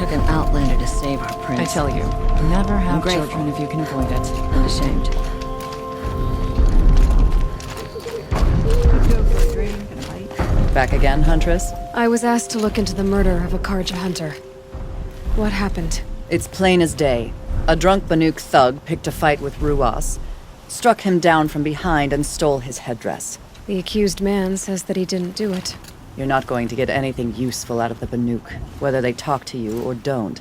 took an outlander to save our prince. I tell you, never I'm have grateful children if you can avoid it. and ashamed. Back again, Huntress? I was asked to look into the murder of a Karja hunter. What happened? It's plain as day. A drunk Banuk thug picked a fight with Ruas, struck him down from behind and stole his headdress. The accused man says that he didn't do it. You're not going to get anything useful out of the Banuk, whether they talk to you or don't.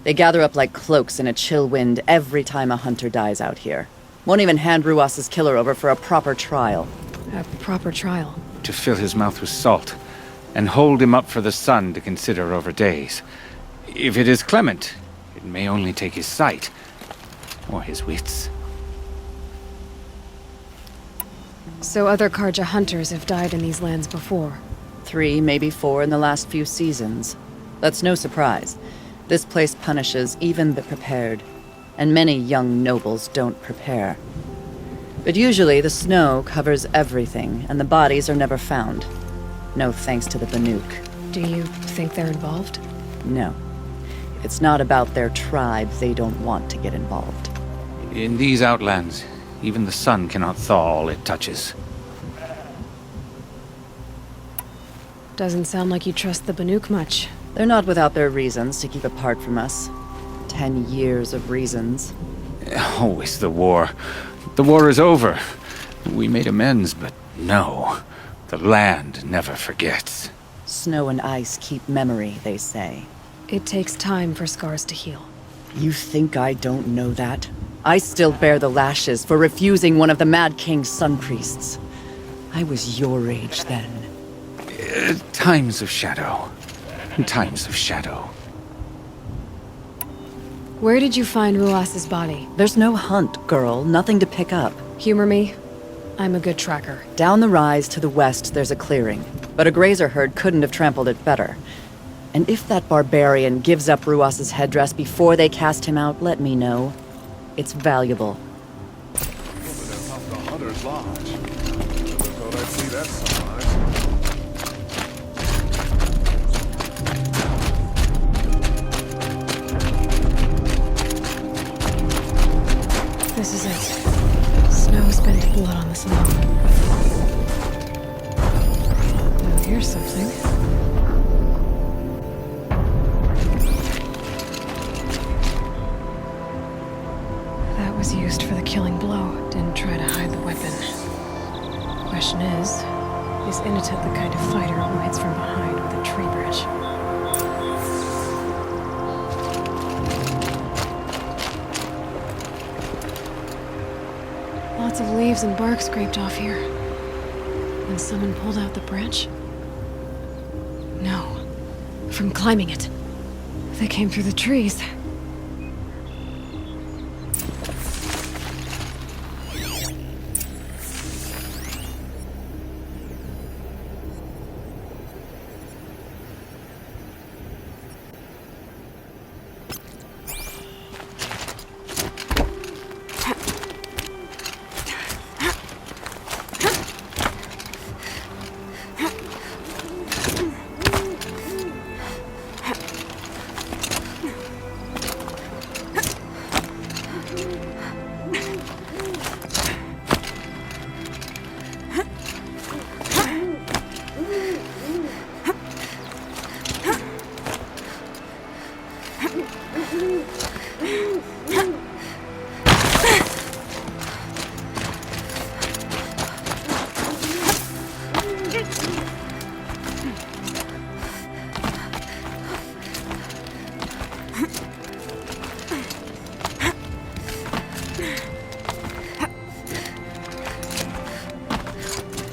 They gather up like cloaks in a chill wind every time a hunter dies out here. Won't even hand Ruas's killer over for a proper trial. A proper trial. To fill his mouth with salt, and hold him up for the sun to consider over days. If it is clement, it may only take his sight, or his wits. So other Karja hunters have died in these lands before. 3, maybe 4 in the last few seasons. That's no surprise. This place punishes even the prepared, and many young nobles don't prepare. But usually the snow covers everything, and the bodies are never found. No thanks to the Banuk. Do you think they're involved? No. If it's not about their tribe, they don't want to get involved. In these outlands, even the sun cannot thaw all it touches. Doesn't sound like you trust the Banuk much. They're not without their reasons to keep apart from us. 10 years of reasons. Always the war. The war is over. We made amends, but no. The land never forgets. Snow and ice keep memory, they say. It takes time for scars to heal. You think I don't know that? I still bear the lashes for refusing one of the Mad King's sun priests. I was your age then. Times of shadow. Times of shadow. Where did you find Ruas's body? There's no hunt, girl. Nothing to pick up. Humor me. I'm a good tracker. Down the rise to the west, there's a clearing. But a grazer herd couldn't have trampled it better. And if that barbarian gives up Ruas's headdress before they cast him out, let me know. It's valuable. The Hunter's Lodge. Never thought I'd see that sunrise. This is it. Snow's been to blood on this lawn. Oh, here's something. That was used for the killing blow. Didn't try to hide the weapon. Question is Initet the kind of fighter who hits from behind with a tree branch? Lots of leaves and bark scraped off here. And someone pulled out the branch? No. From climbing it. They came through the trees.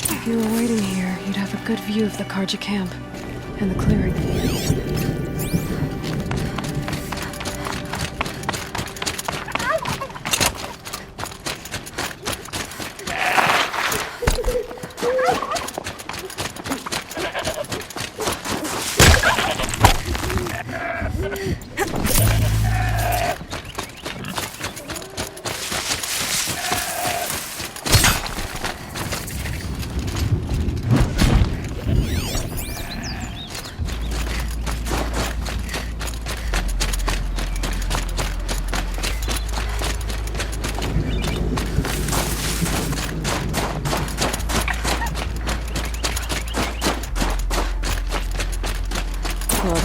If you were waiting here, you'd have a good view of the Karja camp and the clearing.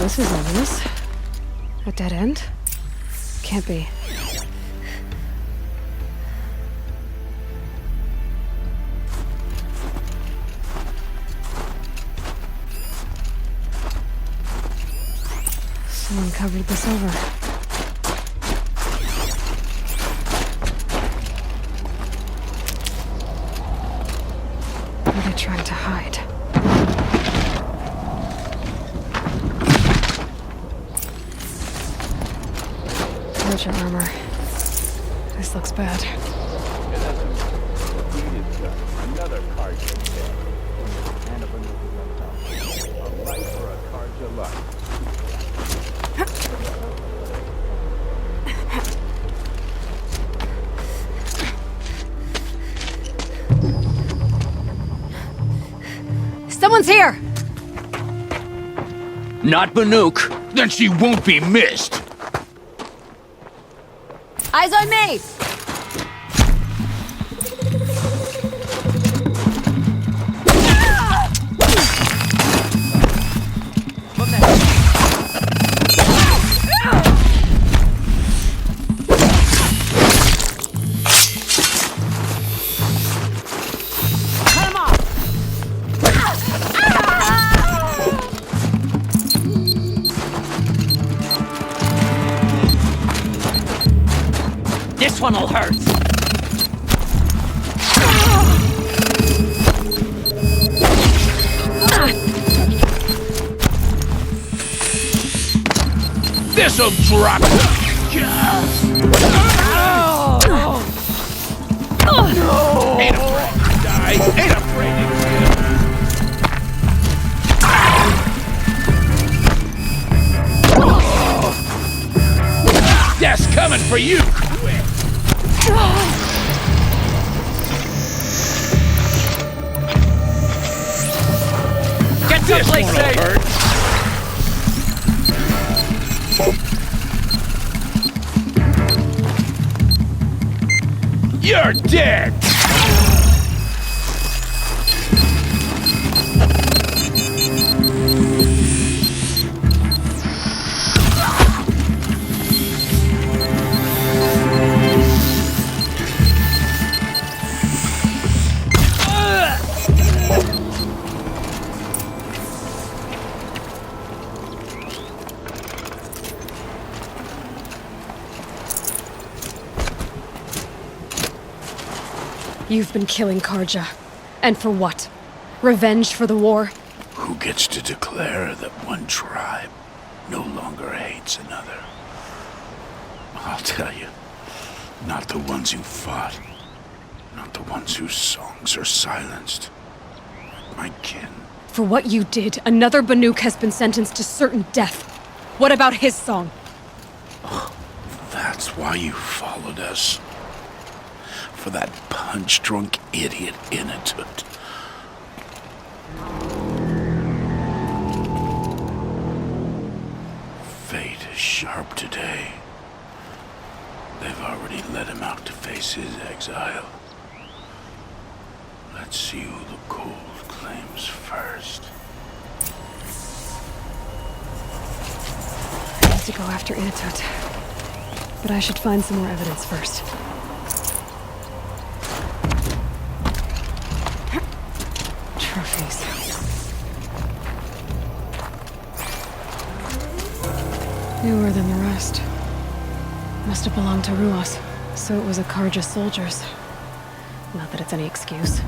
this is ominous. A dead end? Can't be. Someone covered this over. What are they trying to hide? Merchant armor. This looks bad. Another card to take. And a life for a card to life. Someone's here! Not Banuk. Then she won't be missed. Eyes on me! This one'll hurt. This'll drop. Ain't afraid to die. Ain't afraid to kill. Death's coming for you. Get someplace safe! You're dead! You've been killing Karja. And for what? Revenge for the war? Who gets to declare that one tribe no longer hates another? I'll tell you, not the ones who fought, not the ones whose songs are silenced. My kin. For what you did, another Banuk has been sentenced to certain death. What about his song? That's why you followed us. For that punch-drunk idiot Inatut. Fate is sharp today. They've already let him out to face his exile. Let's see who the cold claims first. I need to go after Inatut. But I should find some more evidence first. Trophies. Newer than the rest. Must have belonged to Ruas, so it was a Karja soldiers. Not that it's any excuse.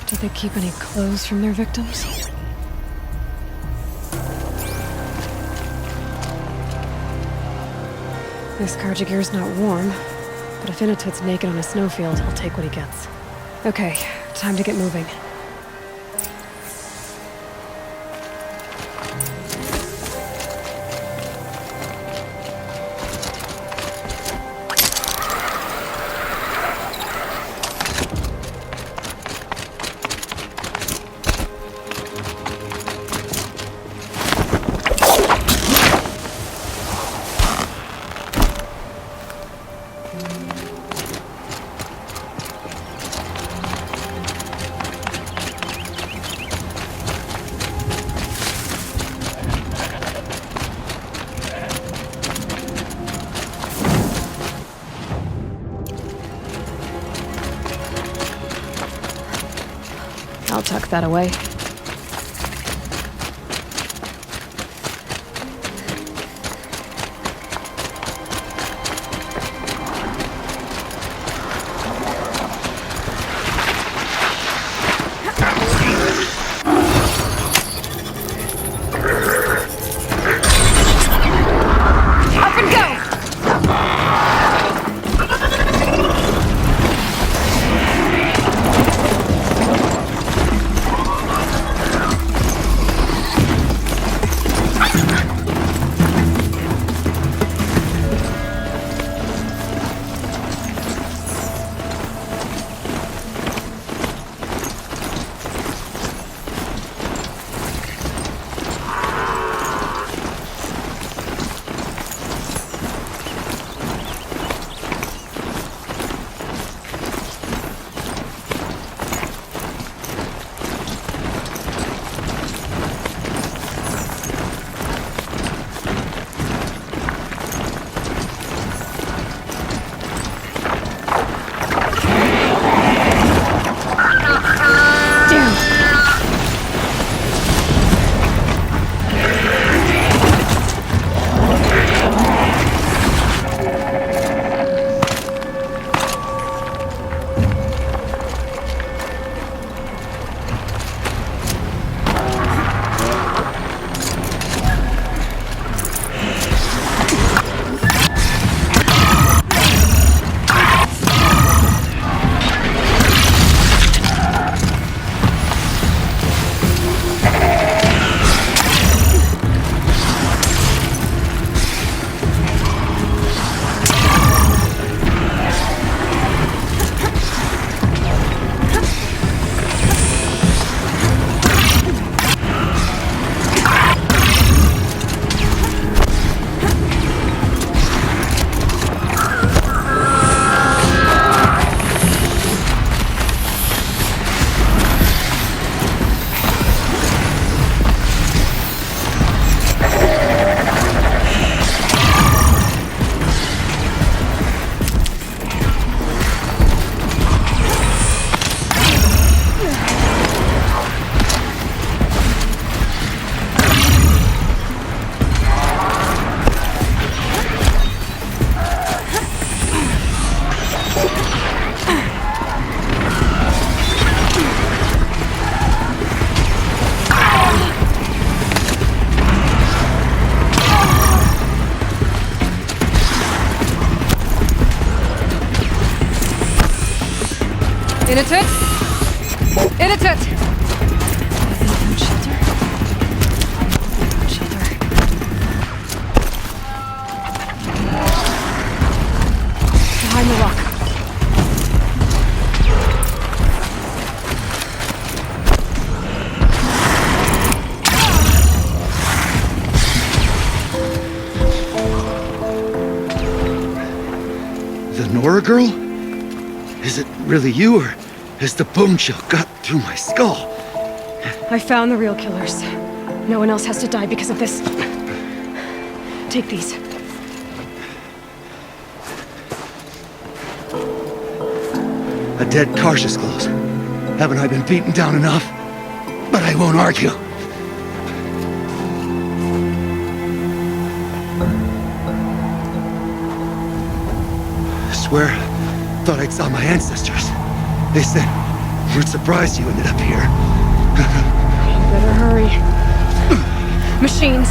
Did they keep any clothes from their victims? This Karja gear's not warm, but if Inatut's naked on a snowfield, I'll take what he gets. Okay, time to get moving. that away. Up and go! Innocent! Innocent! Shelter. Shelter. Behind the rock. The Nora girl? Is it really you, or has the bone chill got through my skull? I found the real killers. No one else has to die because of this. Take these. A dead Karsh's clothes. Haven't I been beaten down enough? But I won't argue. I swear, thought I saw my ancestors. They said, we're surprised you ended up here. Better hurry. Machines.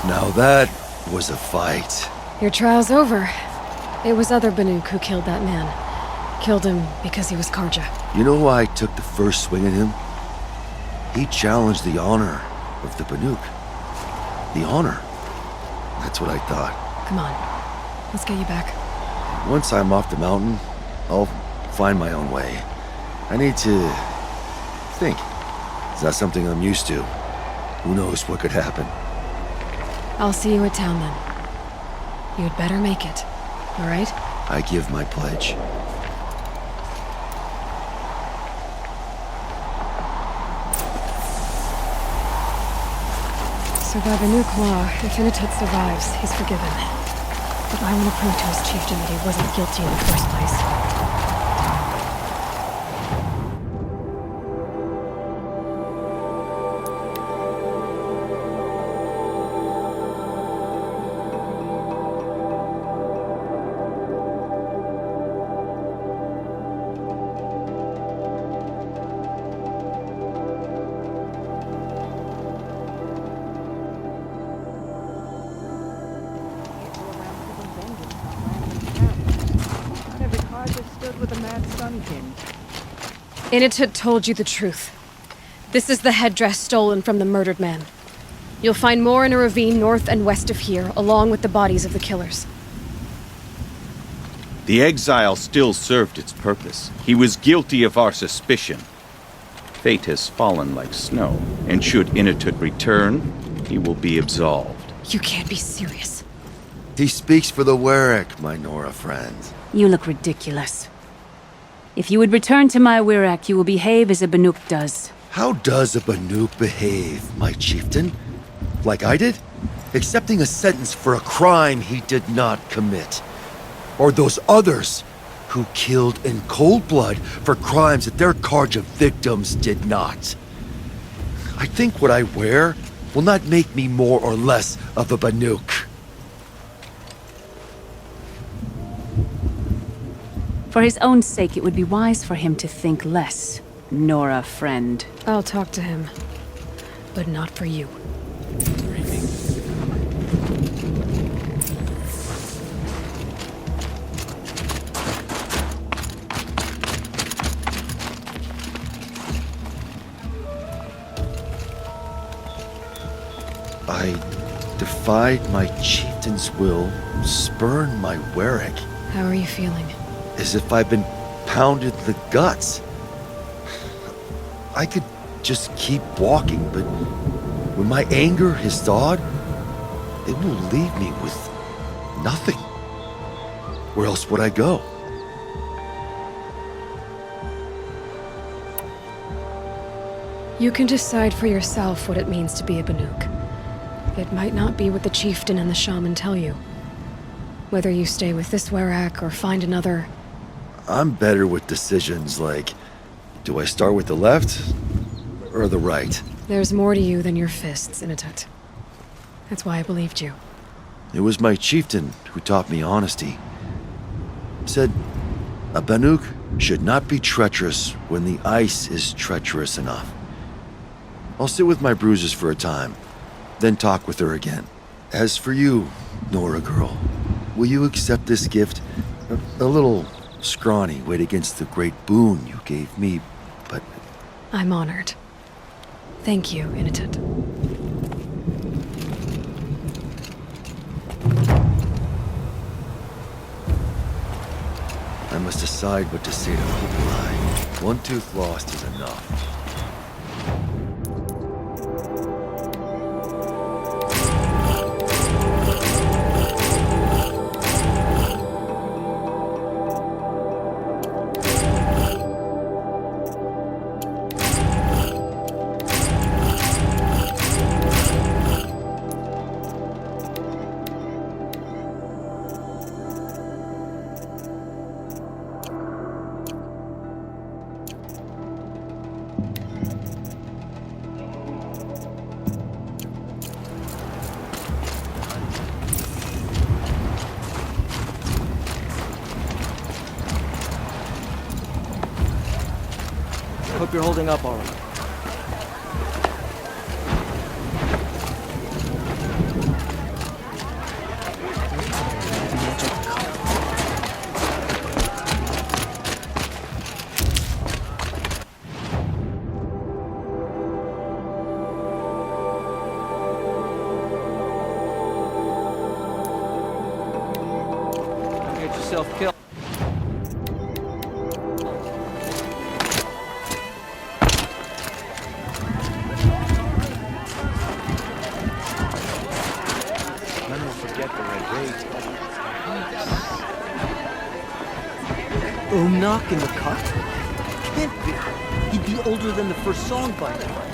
Now that was a fight. Your trial's over. It was other Banuk who killed that man. Killed him because he was Karja. You know why I took the first swing at him? He challenged the honor of the Banuk. The honor. That's what I thought. Come on. Let's get you back. Once I'm off the mountain, I'll find my own way. I need to think. It's not something I'm used to. Who knows what could happen? I'll see you at town then. You'd better make it. All right? I give my pledge. So by Banuk law, if Initet survives, he's forgiven. But I want to prove to his chieftain that he wasn't guilty in the first place. Initet told you the truth. This is the headdress stolen from the murdered man. You'll find more in a ravine north and west of here, along with the bodies of the killers. The exile still served its purpose. He was guilty of our suspicion. Fate has fallen like snow, and should Initet return, he will be absolved. You can't be serious. He speaks for the Warwick, my Nora friend. You look ridiculous. If you would return to my Wirak, you will behave as a Banuk does. How does a Banuk behave, my chieftain? Like I did? Accepting a sentence for a crime he did not commit. Or those others who killed in cold blood for crimes that their Karja victims did not. I think what I wear will not make me more or less of a Banuk. For his own sake, it would be wise for him to think less. Nora, friend. I'll talk to him. But not for you. I defied my chieftain's will, spurned my Warwick. How are you feeling? As if I've been pounded in the guts. I could just keep walking, but when my anger has thawed, it will leave me with nothing. Where else would I go? You can decide for yourself what it means to be a Banuk. It might not be what the chieftain and the shaman tell you. Whether you stay with this Warwick or find another... I'm better with decisions like, do I start with the left or the right? There's more to you than your fists, Initet. That's why I believed you. It was my chieftain who taught me honesty. Said, a Banuk should not be treacherous when the ice is treacherous enough. I'll sit with my bruises for a time, then talk with her again. As for you, Nora girl, will you accept this gift? A little scrawny weighed against the great boon you gave me, but... I'm honored. Thank you, Initet. I must decide what to say to Kublai. One tooth lost is enough. Hope you're holding up all right. yourself killed. None will forget the red rage. Knock in the cut? Can't be. He'd be older than the first song by now.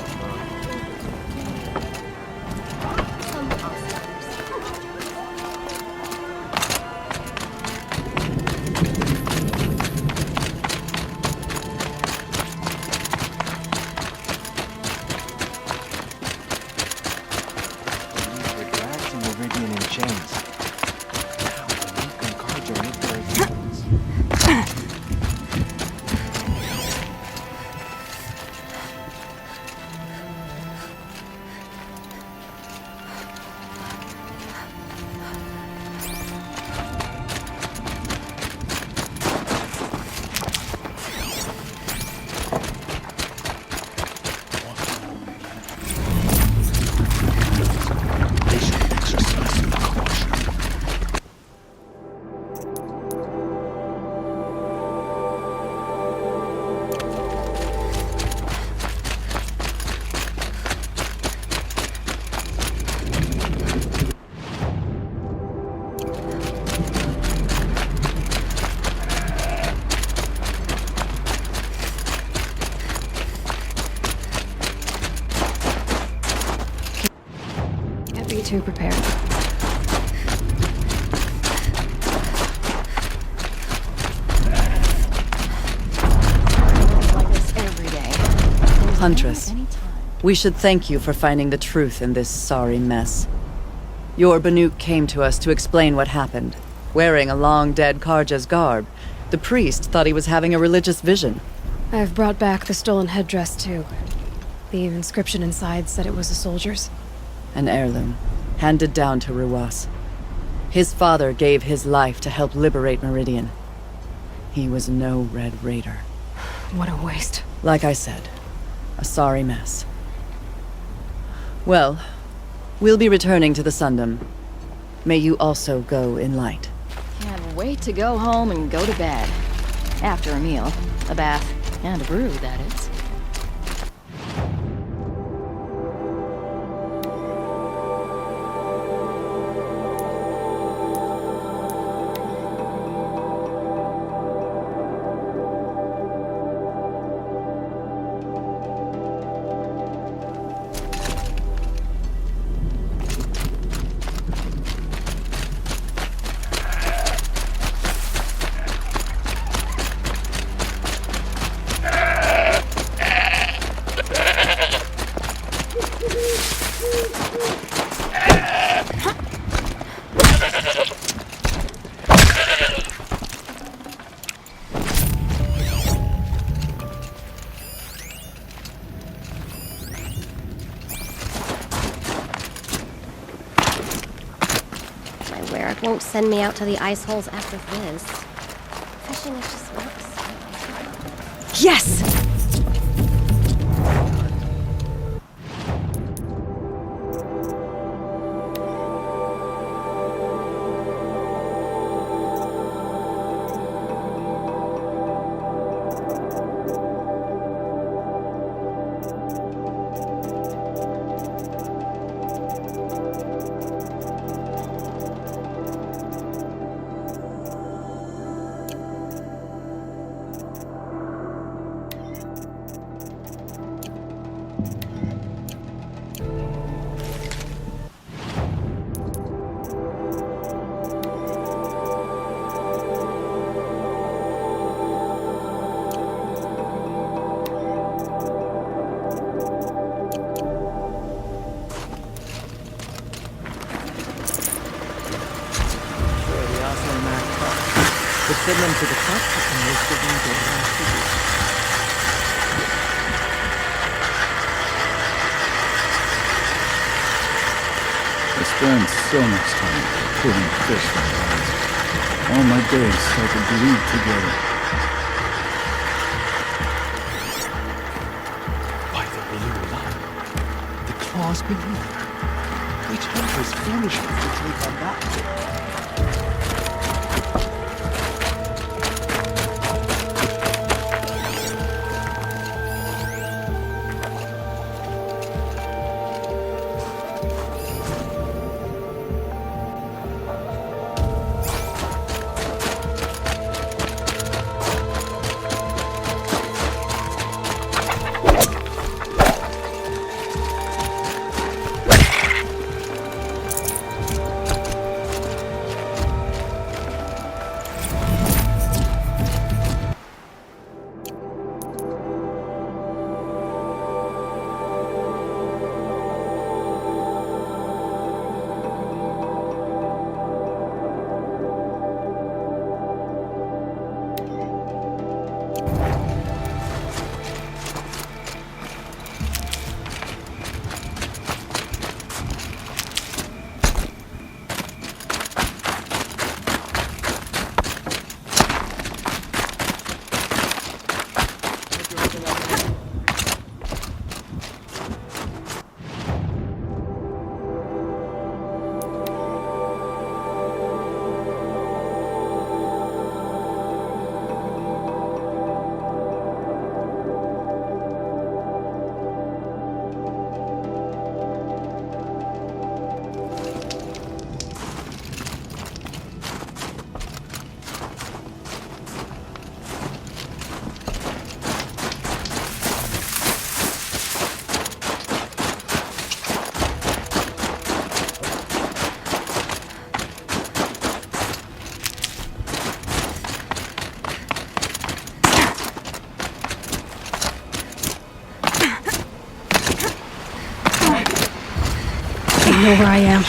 Be too prepared. Like this every day. Huntress, we should thank you for finding the truth in this sorry mess. Your Banuk came to us to explain what happened. Wearing a long-dead Karja's garb, the priest thought he was having a religious vision. I've brought back the stolen headdress, too. The inscription inside said it was a soldier's. An heirloom, handed down to Ruas. His father gave his life to help liberate Meridian. He was no Red Raider. What a waste. Like I said, a sorry mess. Well, we'll be returning to the Sundom. May you also go in light. Can't wait to go home and go to bed. After a meal, a bath, and a brew, that is. Won't send me out to the ice holes after this. Fishing is just not the same. Yes! Send them to the top, and most of them don't have to do. I spend so much time pulling fish from lines. All my days I could bleed together. By the blue line, the claws beneath. Which hunters furnish to take on that? know where I am.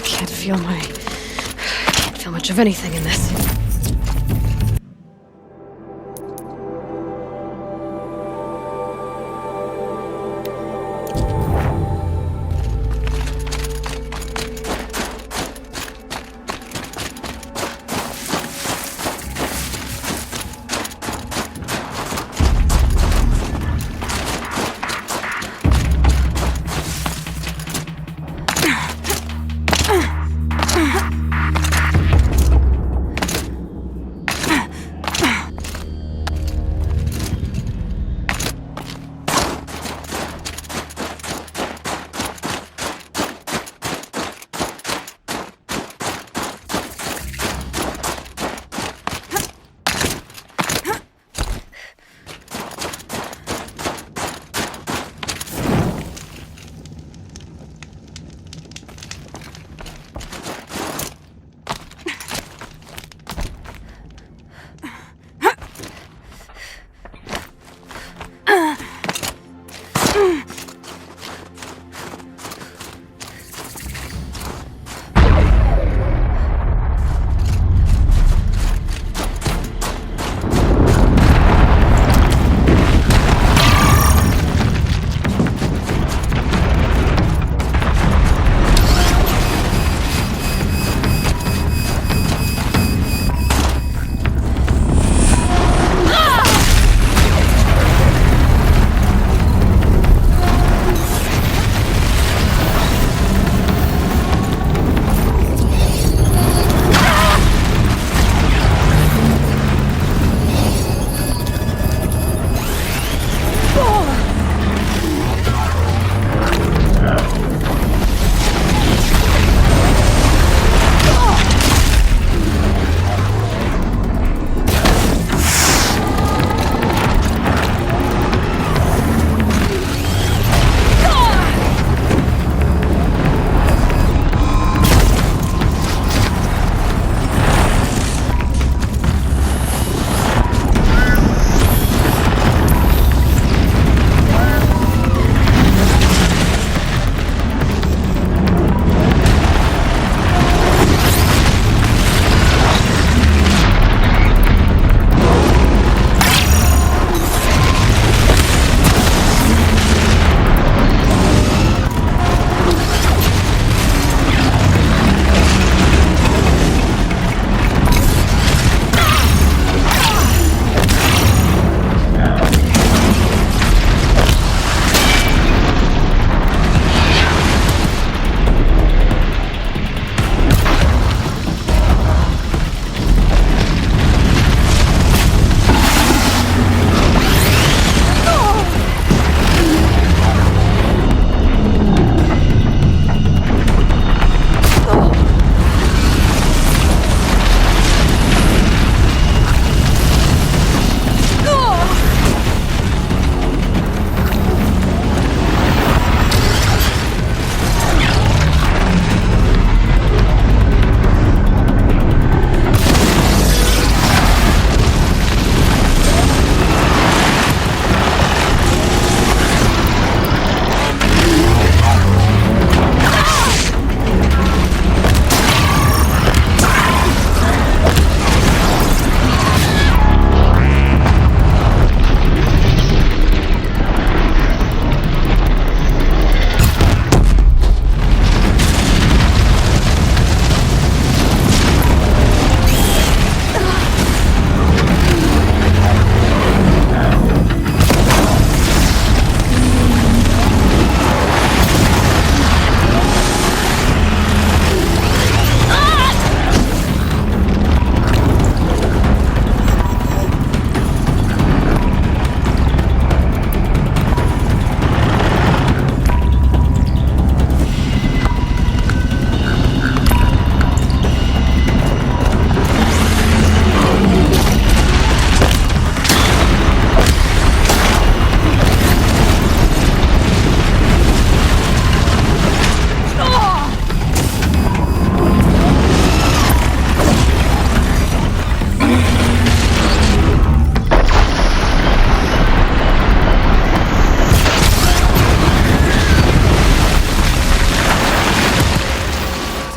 Can't feel much of anything in this.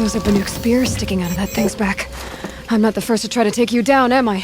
Those are Banuk spears sticking out of that thing's back. I'm not the first to try to take you down, am I?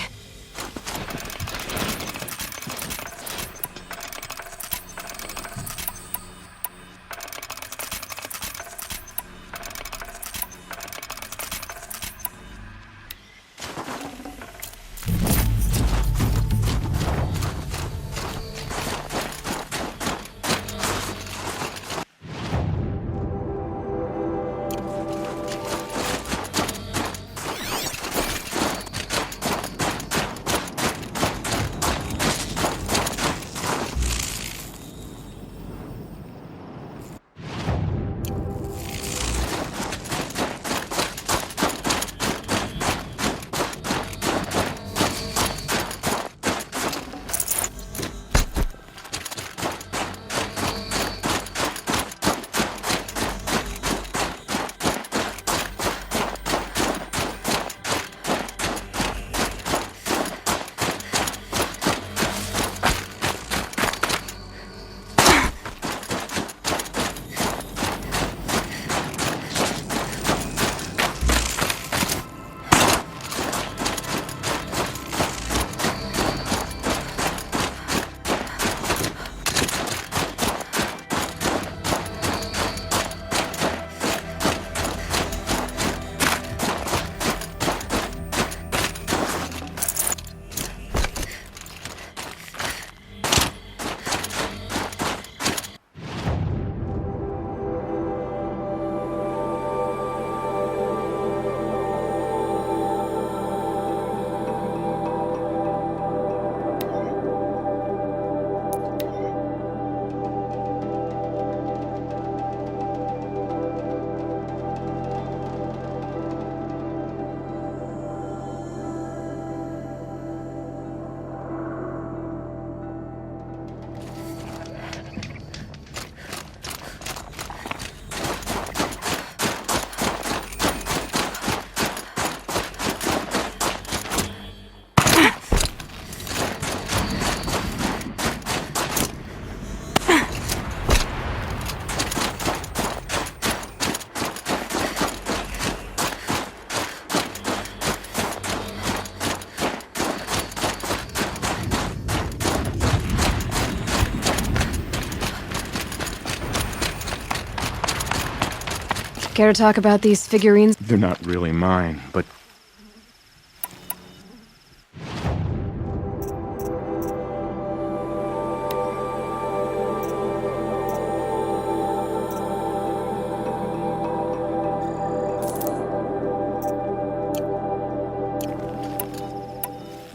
Care to talk about these figurines? They're not really mine, but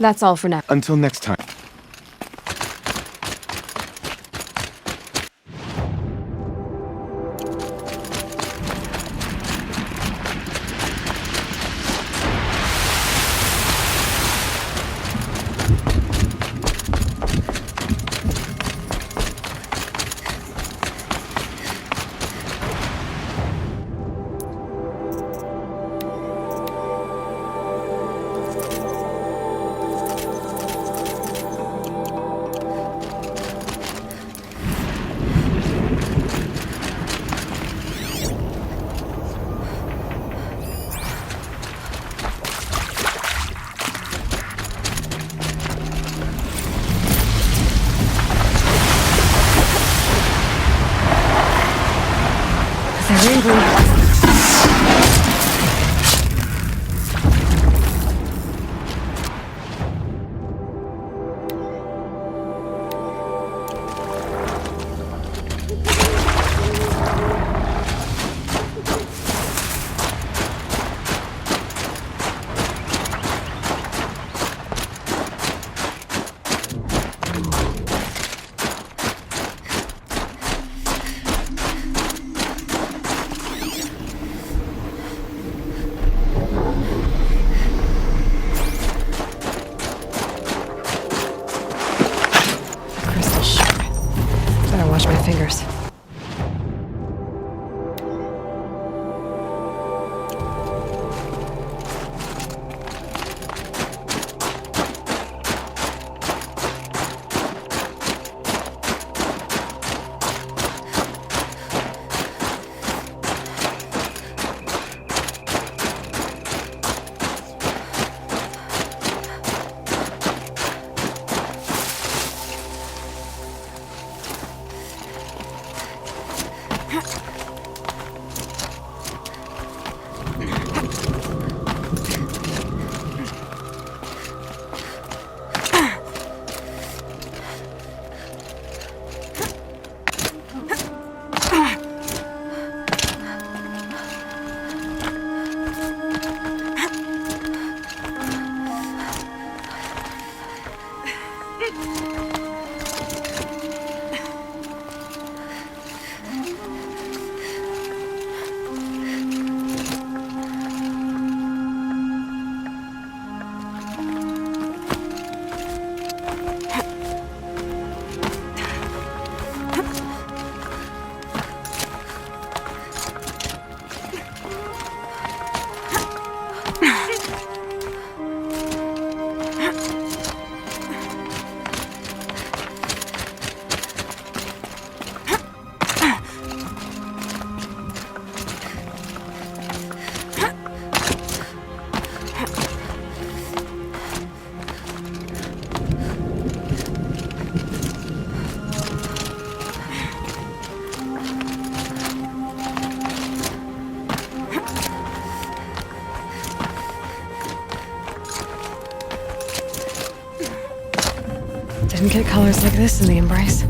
That's all for now. until next time. They're angry. Didn't get colors like this in the Embrace.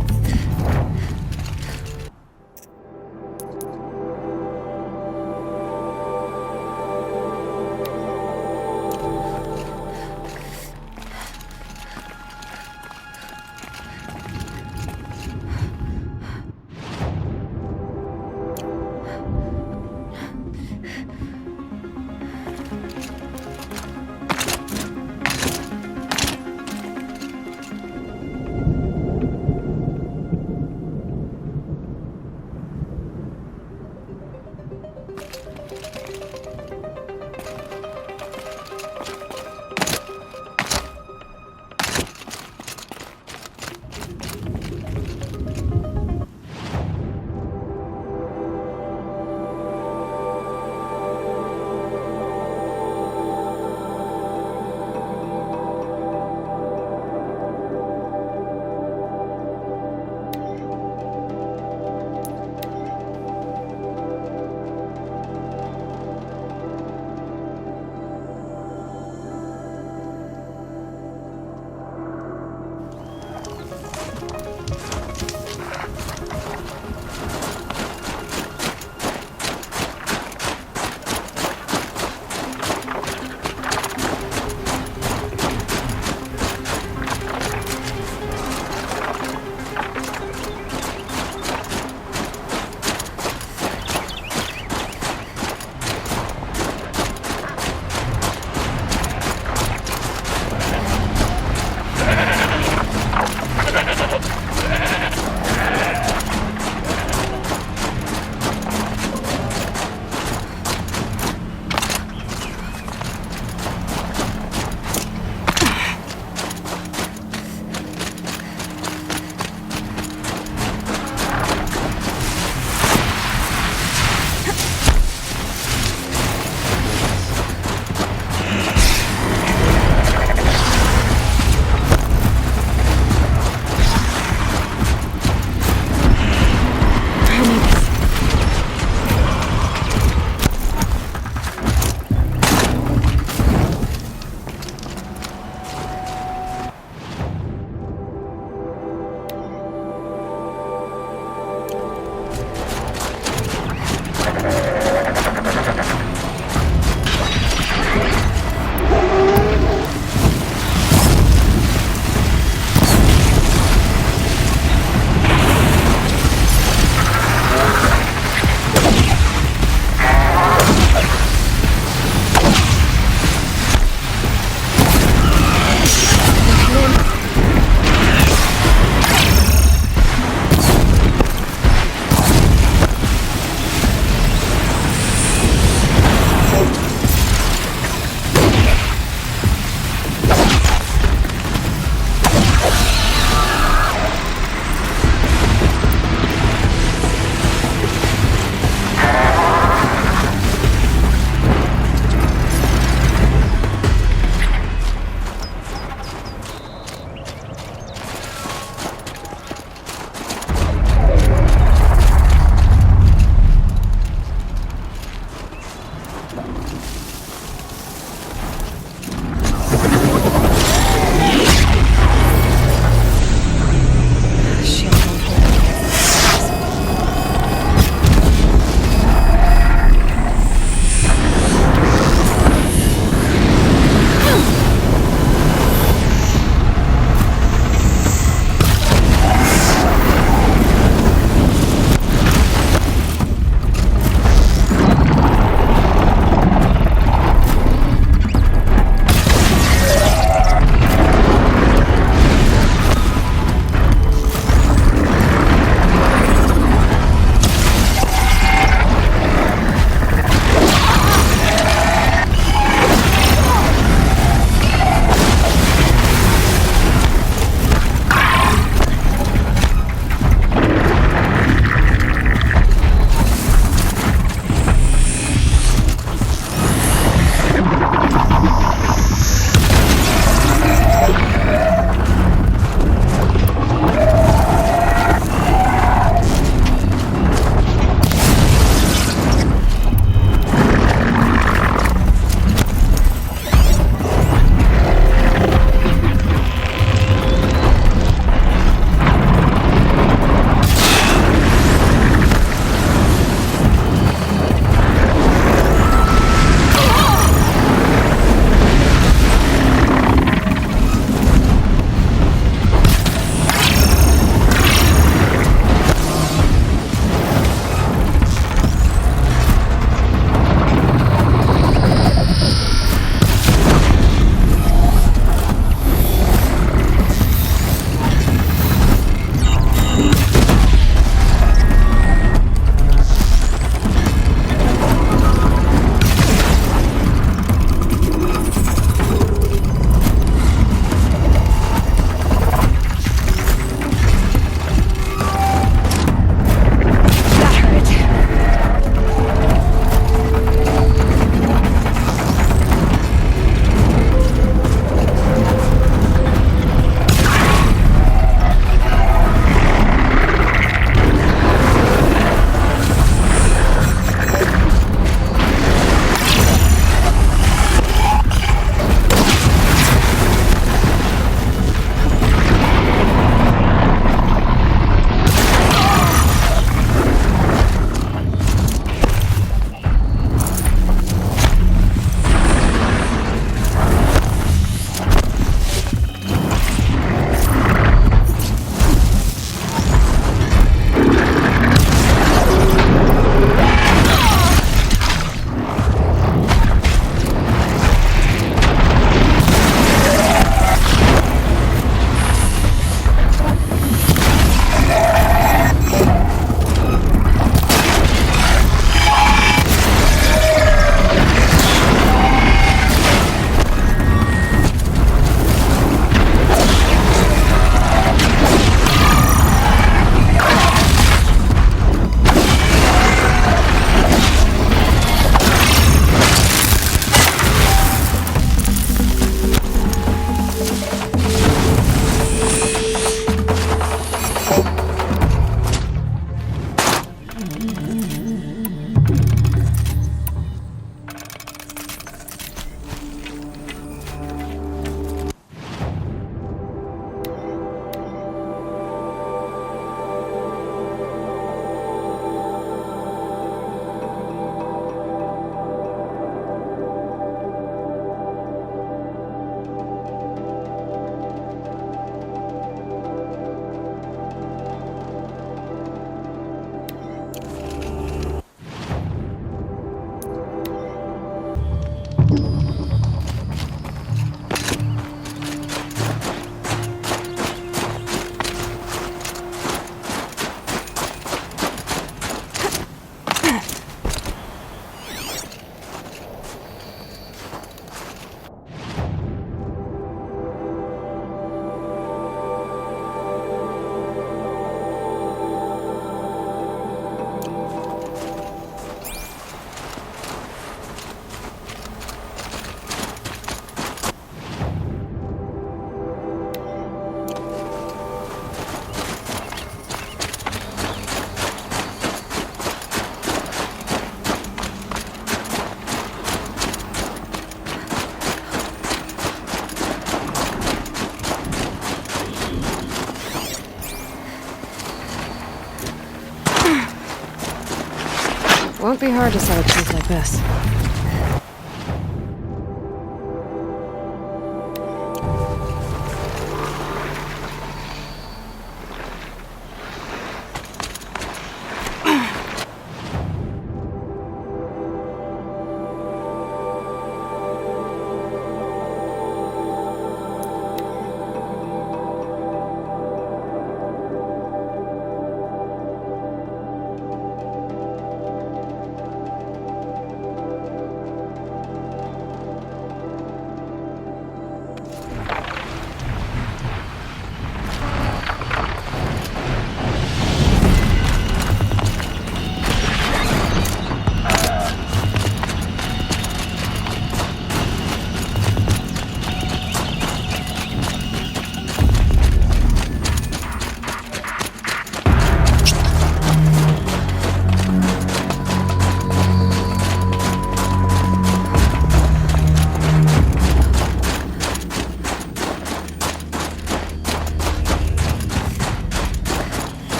Won't be hard to sell a cheap like this.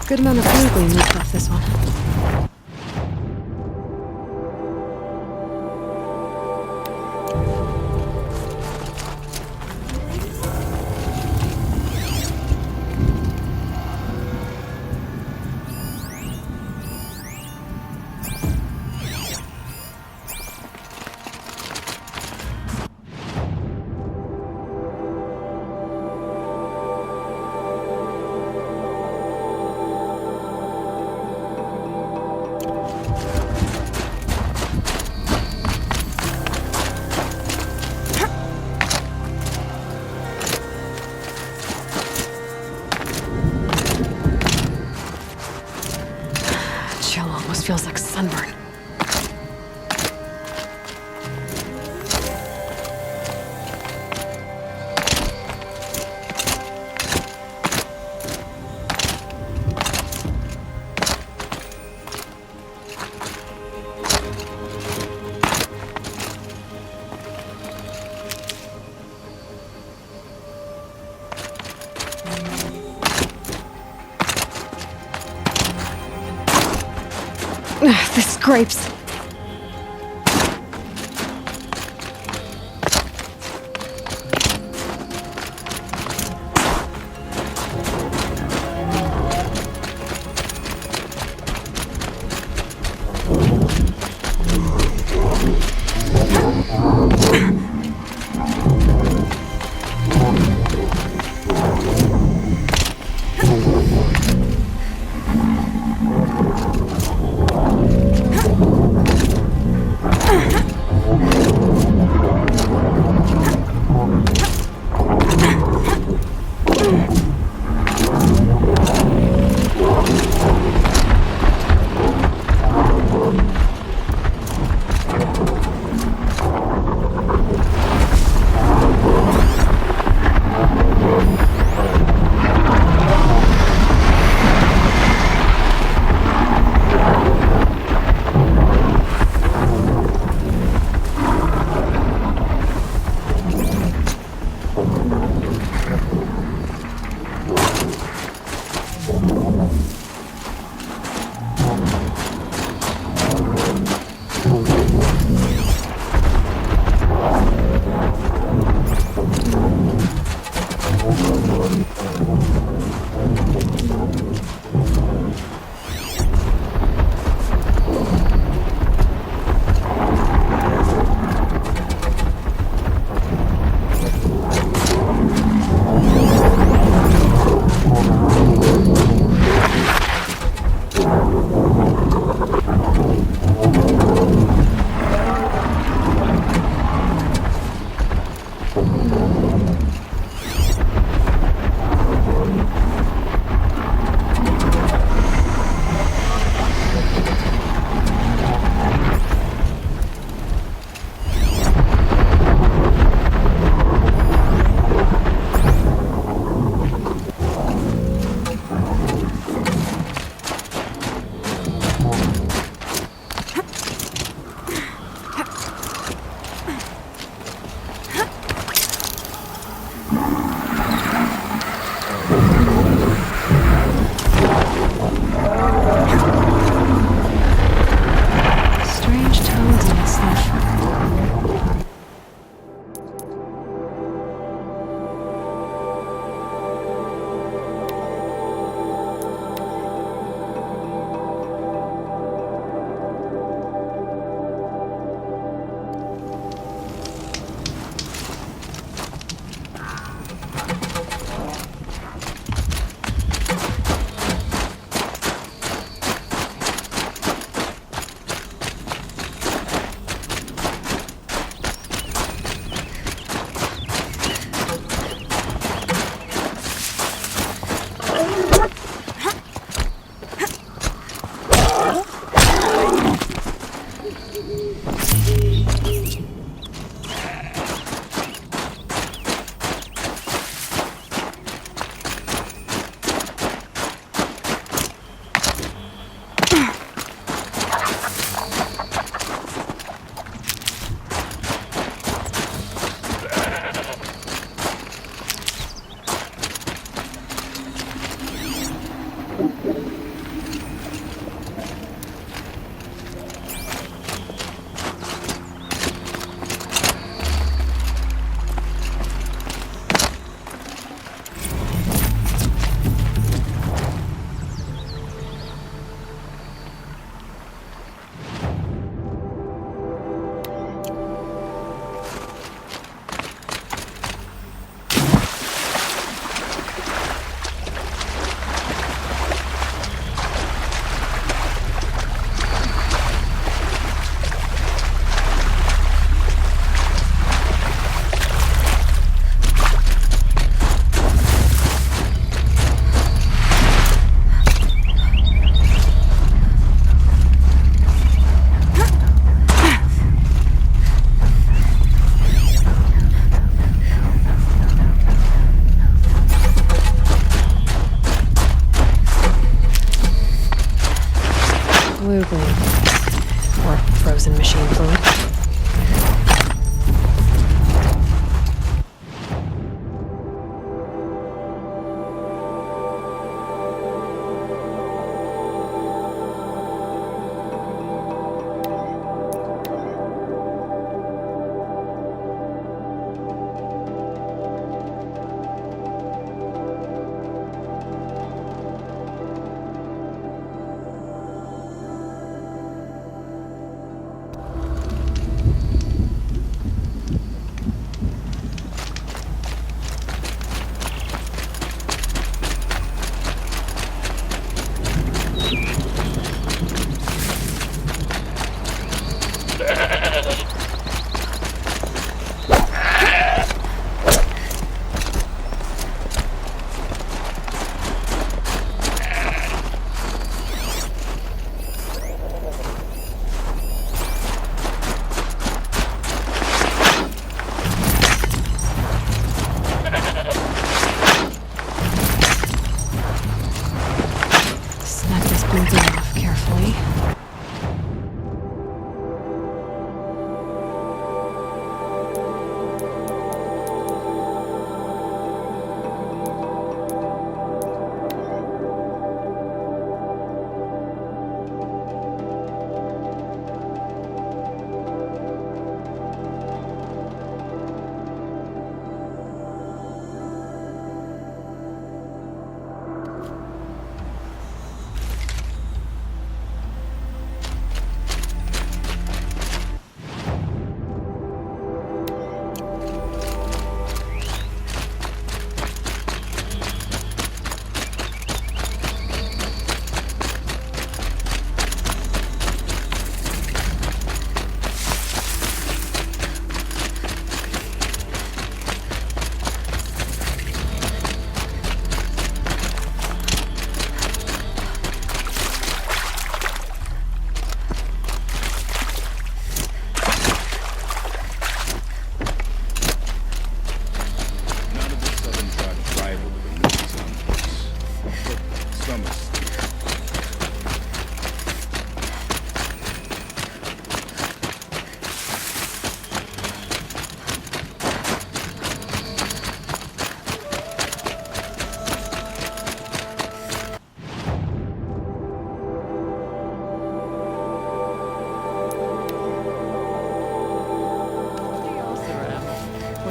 Good amount of food we moved off this one. Feels like sunburn. The scrapes.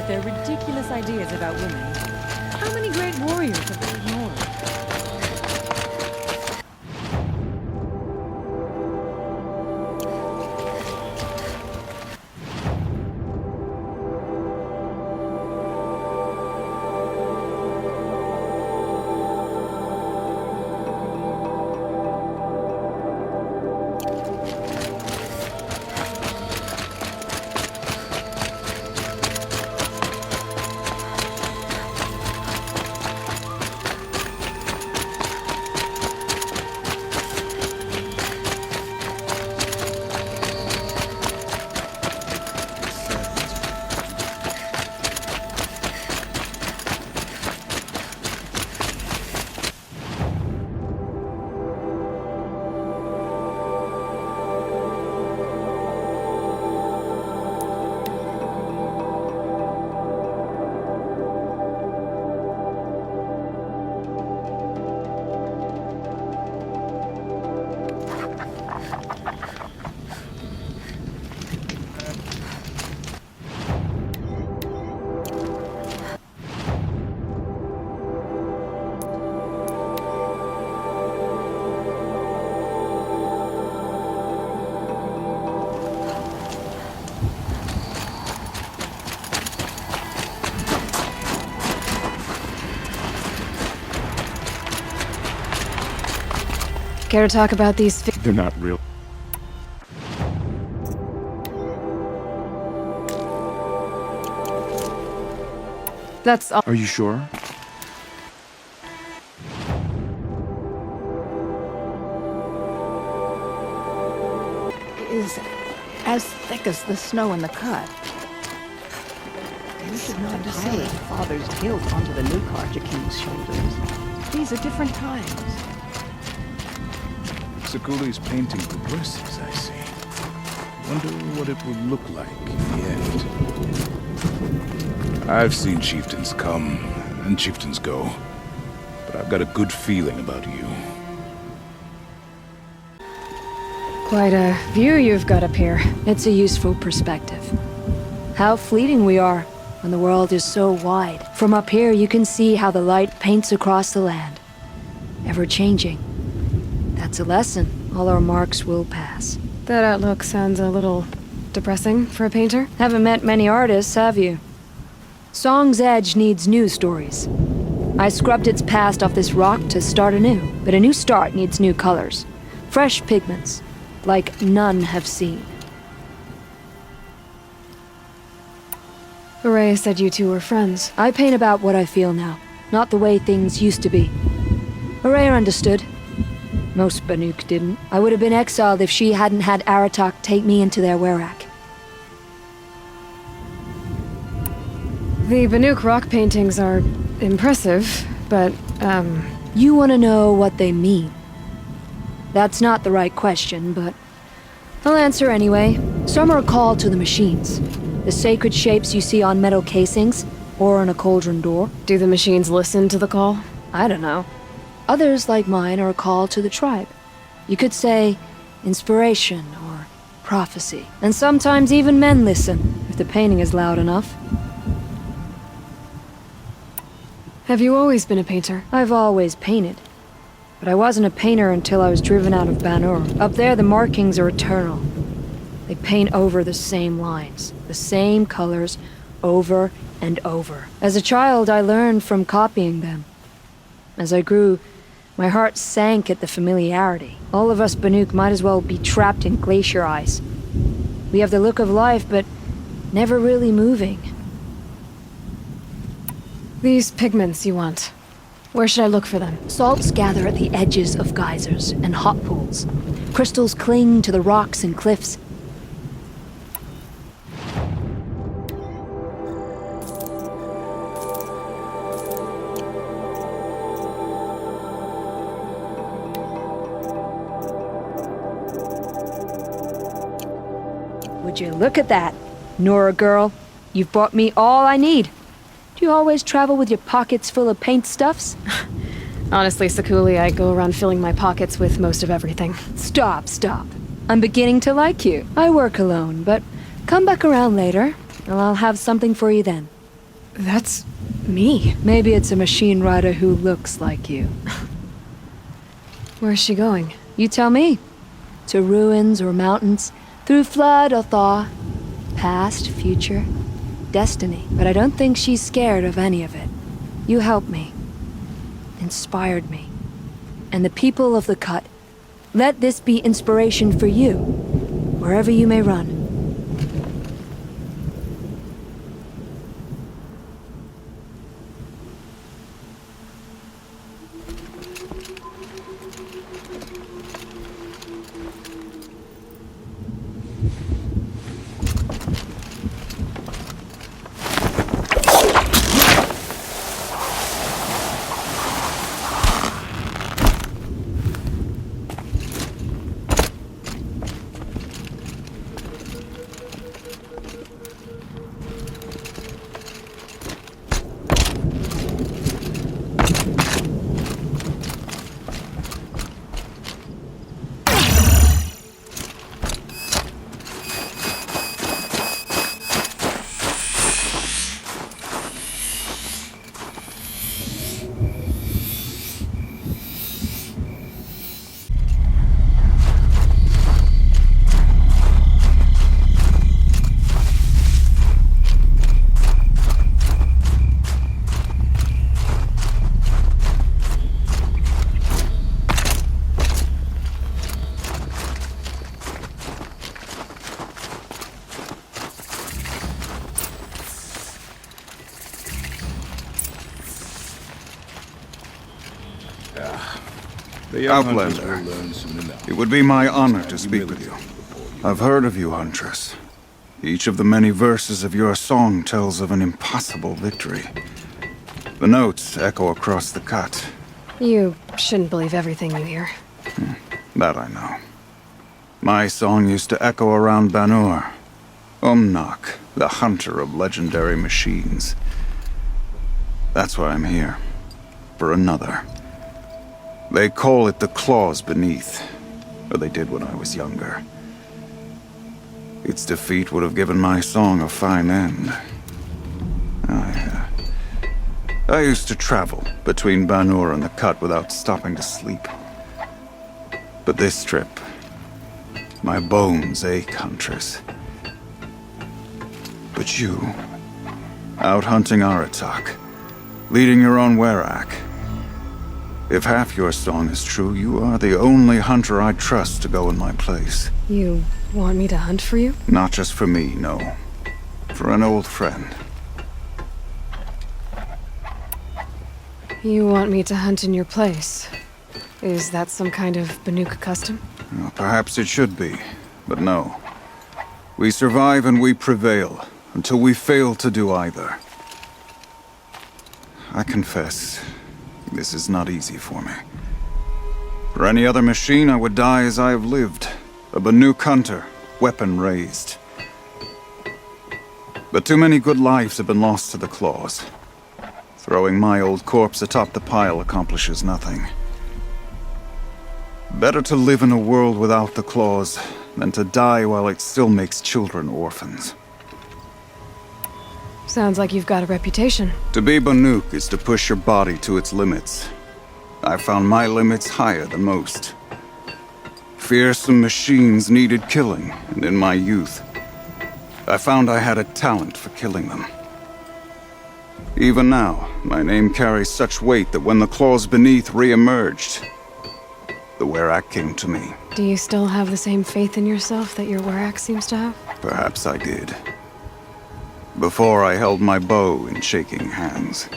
their ridiculous ideas about women. How many great warriors have they ignored? Care to talk about these They're not real. That's all. Are you sure? Is as thick as the snow in the cut. You should not pile your father's guilt onto the new Carja King's shoulders. These are different times. Sakuli's painting progresses, I see. Wonder what it would look like in the end. I've seen chieftains come and chieftains go, but I've got a good feeling about you. Quite a view you've got up here. It's a useful perspective. How fleeting we are when the world is so wide. From up here, you can see how the light paints across the land. Ever changing. That's a lesson. All our marks will pass. That outlook sounds a little depressing for a painter. Haven't met many artists, have you? Song's Edge needs new stories. I scrubbed its past off this rock to start anew, but a new start needs new colors. Fresh pigments, like none have seen. Hooray said you two were friends. I paint about what I feel now, not the way things used to be. Hooray understood. Most Banuk didn't. I would have been exiled if she hadn't had Aratak take me into their werak. The Banuk rock paintings are impressive, but, You want to know what they mean? That's not the right question, but I'll answer anyway. Some are a call to the machines. The sacred shapes you see on metal casings, or on a cauldron door. Do the machines listen to the call? I don't know. Others, like mine, are a call to the tribe. You could say inspiration or prophecy. And sometimes even men listen, if the painting is loud enough. Have you always been a painter? I've always painted. But I wasn't a painter until I was driven out of Banur. Up there, the markings are eternal. They paint over the same lines, the same colors, over and over. As a child, I learned from copying them. As I grew, my heart sank at the familiarity. All of us Banuk might as well be trapped in glacier ice. We have the look of life, but never really moving. These pigments you want. Where should I look for them? Salts gather at the edges of geysers and hot pools. Crystals cling to the rocks and cliffs. Would you look at that, Nora girl? You've bought me all I need. Do you always travel with your pockets full of paint stuffs? Honestly, Sakuli, I go around filling my pockets with most of everything. Stop. I'm beginning to like you. I work alone, but come back around later, and I'll have something for you then. That's me. Maybe it's a machine rider who looks like you. Where's she going? You tell me. To ruins or mountains, through flood or thaw. Past, future, destiny. But I don't think she's scared of any of it. You helped me. Inspired me. And the people of the Cut. Let this be inspiration for you, wherever you may run. Outlander, it would be my honor to speak with you. I've heard of you, Huntress. Each of the many verses of your song tells of an impossible victory. The notes echo across the Cut. You shouldn't believe everything you hear. That I know. My song used to echo around Banur. Umnak, the hunter of legendary machines. That's why I'm here. For another. They call it the claws beneath, or they did when I was younger. Its defeat would have given my song a fine end. I used to travel between Banur and the Cut without stopping to sleep. But this trip, my bones ache, Huntress. But you, out hunting Aratak, leading your own Werak. If half your song is true, you are the only hunter I trust to go in my place. You want me to hunt for you? Not just for me, no. For an old friend. You want me to hunt in your place? Is that some kind of Banuk custom? Well, perhaps it should be, but no. We survive and we prevail, until we fail to do either. I confess, this is not easy for me. For any other machine, I would die as I have lived. A Banuk hunter, weapon raised. But too many good lives have been lost to the claws. Throwing my old corpse atop the pile accomplishes nothing. Better to live in a world without the claws than to die while it still makes children orphans. Sounds like you've got a reputation. To be Banuk is to push your body to its limits. I found my limits higher than most. Fearsome machines needed killing, and in my youth, I found I had a talent for killing them. Even now, my name carries such weight that when the claws beneath re-emerged, the Werak came to me. Do you still have the same faith in yourself that your Werak seems to have? Perhaps I did. Before I held my bow in shaking hands.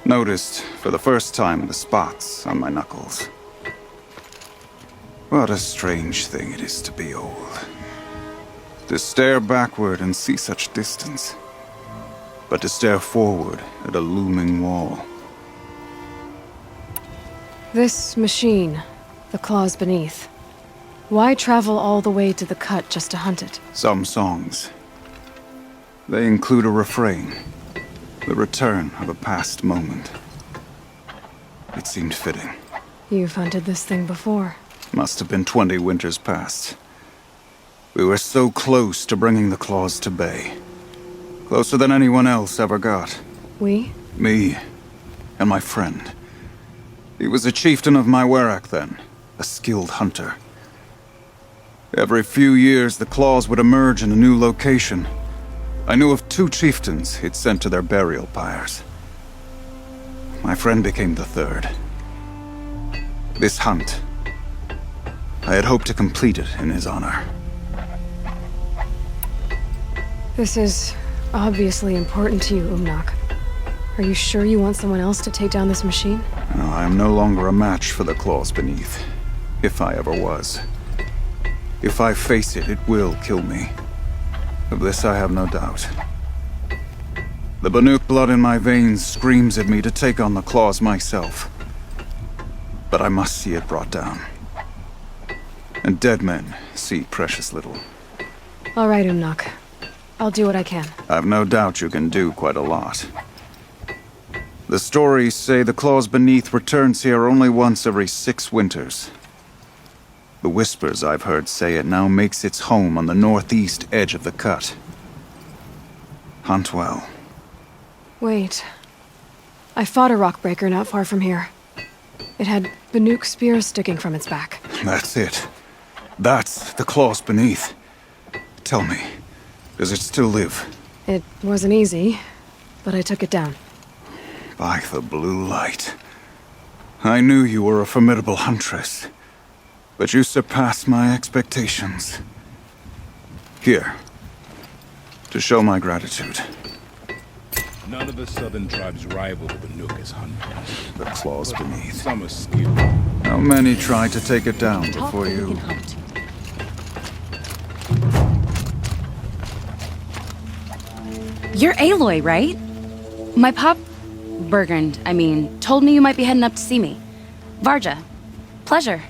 Noticed, for the first time, the spots on my knuckles. What a strange thing it is to be old. To stare backward and see such distance. But to stare forward at a looming wall. This machine, the claws beneath. Why travel all the way to the Cut just to hunt it? Some songs. They include a refrain. The return of a past moment. It seemed fitting. You've hunted this thing before. Must have been 20 winters past. We were so close to bringing the claws to bay. Closer than anyone else ever got. We? Me and my friend. He was a chieftain of my Werak then, a skilled hunter. Every few years, the claws would emerge in a new location. I knew of 2 chieftains he'd sent to their burial pyres. My friend became the 3rd. This hunt, I had hoped to complete it in his honor. This is obviously important to you, Umnak. Are you sure you want someone else to take down this machine? No, I am no longer a match for the claws beneath, if I ever was. If I face it, it will kill me. Of this I have no doubt. The Banuk blood in my veins screams at me to take on the claws myself. But I must see it brought down. And dead men see precious little. All right, Umnak. I'll do what I can. I've no doubt you can do quite a lot. The stories say the claws beneath returns here only once every 6 winters. The whispers I've heard say it now makes its home on the northeast edge of the cut. Hunt well. Wait. I fought a rockbreaker not far from here. It had Banuk spears sticking from its back. That's it. That's the claws beneath. Tell me, does it still live? It wasn't easy, but I took it down. By the blue light. I knew you were a formidable huntress, but you surpassed my expectations. Here, to show my gratitude. None of the southern tribes rival the Banuk as hunters. The claws beneath. Some are skilled. How many tried to take it down before you? You're Aloy, right? My pop... Bergund, told me you might be heading up to see me. Varja. Pleasure.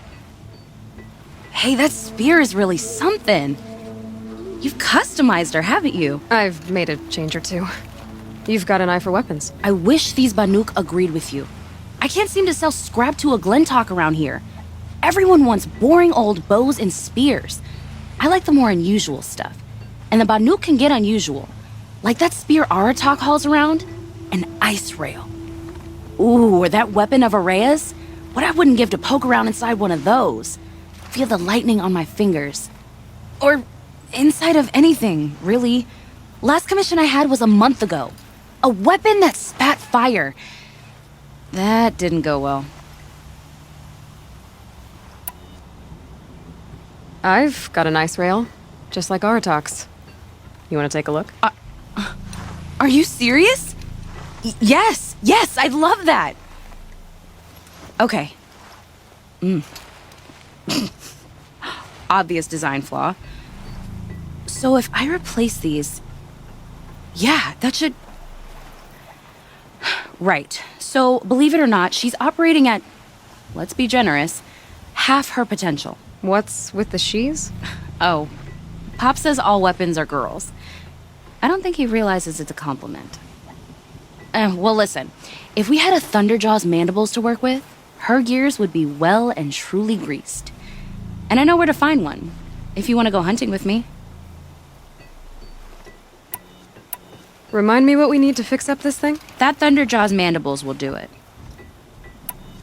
Hey, that spear is really something. You've customized her, haven't you? I've made a change or 2. You've got an eye for weapons. I wish these Banuk agreed with you. I can't seem to sell scrap to a Glentalk around here. Everyone wants boring old bows and spears. I like the more unusual stuff. And the Banuk can get unusual. Like that spear Aratak hauls around. An ice rail. Ooh, or that weapon of Araya's? What I wouldn't give to poke around inside one of those. Feel the lightning on my fingers. Or inside of anything, really. Last commission I had was a month ago. A weapon that spat fire. That didn't go well. I've got an ice rail, just like Aratak's. You want to take a look? Are you serious? Yes, I'd love that. Okay. Obvious design flaw. So if I replace these... Yeah, that should... Right. So, believe it or not, she's operating at, let's be generous, half her potential. What's with the she's? Oh, Pop says all weapons are girls. I don't think he realizes it's a compliment. Well, listen. If we had a Thunderjaw's mandibles to work with, her gears would be well and truly greased. And I know where to find one, if you want to go hunting with me. Remind me what we need to fix up this thing? That Thunderjaw's mandibles will do it.